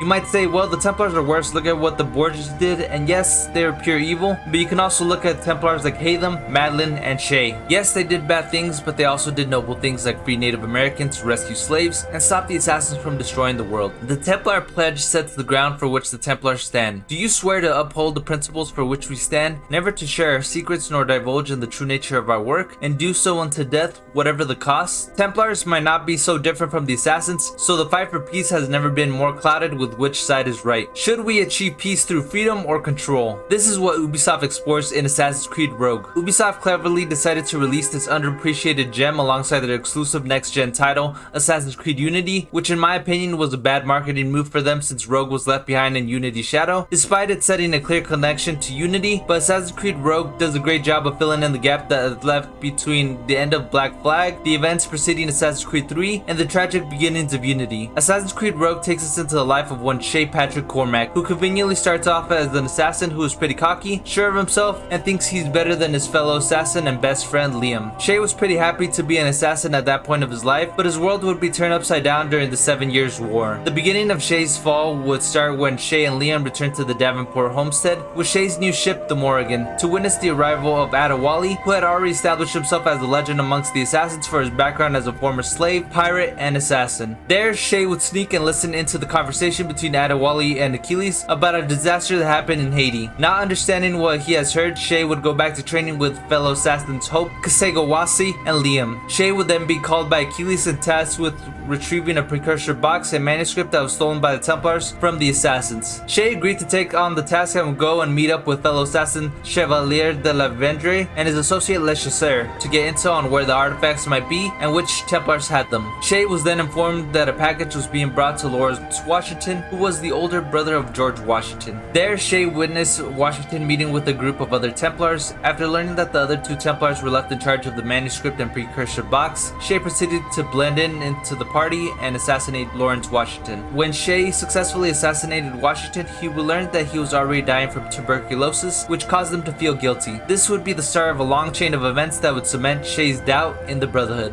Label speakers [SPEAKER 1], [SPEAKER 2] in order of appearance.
[SPEAKER 1] You might say, well, the Templars are worse, look at what the Borgias did, and yes, they were pure evil, but you can also look at Templars like Haytham, Madeline, and Shay. Yes, they did bad things, but they also did noble things like free Native Americans, rescue slaves, and stop the assassins from destroying the world. The Templar pledge sets the ground for which the Templars stand. Do you swear to uphold the principles for which we stand, never to share our secrets nor divulge in the true nature of our work, and do so unto death, whatever the cost? Templars might not be so different from the assassins, so the fight for peace has never been more clouded with which side is right. Should we achieve peace through freedom or control? This is what Ubisoft explores in Assassin's Creed Rogue. Ubisoft cleverly decided to release this underappreciated gem alongside their exclusive next-gen title, Assassin's Creed Unity, which in my opinion was a bad marketing move for them since Rogue was left behind in Unity's shadow, despite it setting a clear connection to Unity. But Assassin's Creed Rogue does a great job of filling in the gap that is left between the end of Black Flag, the events preceding Assassin's Creed 3, and the tragic beginnings of Unity. Assassin's Creed Rogue takes us into the life of one Shay Patrick Cormac, who conveniently starts off as an assassin who is pretty cocky, sure of himself, and thinks he's better than his fellow assassin and best friend Liam. Shay was pretty happy to be an assassin at that point of his life, but his world would be turned upside down during the 7 Years' War. The beginning of Shay's fall would start when Shay and Liam returned to the Davenport homestead with Shay's new ship, the Morrigan, to witness the arrival of Adewale, who had already established himself as a legend amongst the assassins for his background as a former slave, pirate, and assassin. There, Shay would sneak and listen into the conversation between Adewale and Achilles about a disaster that happened in Haiti. Not understanding what he has heard, Shay would go back to training with fellow assassins Hope, Kasegawasi, and Liam. Shay would then be called by Achilles and tasked with retrieving a precursor box and manuscript that was stolen by the Templars from the assassins. Shay agreed to take on the task and would go and meet up with fellow assassin Chevalier de la Vendre and his associate Le Chasseur to get intel on where the artifacts might be and which Templars had them. Shay was then informed that a package was being brought to Lawrence Washington, who was the older brother of George Washington. There, Shay witnessed Washington meeting with a group of other Templars. After learning that the other two Templars were left in charge of the manuscript and precursor box, Shay proceeded to blend into the party and assassinate Lawrence Washington. When Shay successfully assassinated Washington, he would learn that he was already dying from tuberculosis, which caused him to feel guilty. This would be the start of a long chain of events that would cement Shay's doubt in the Brotherhood.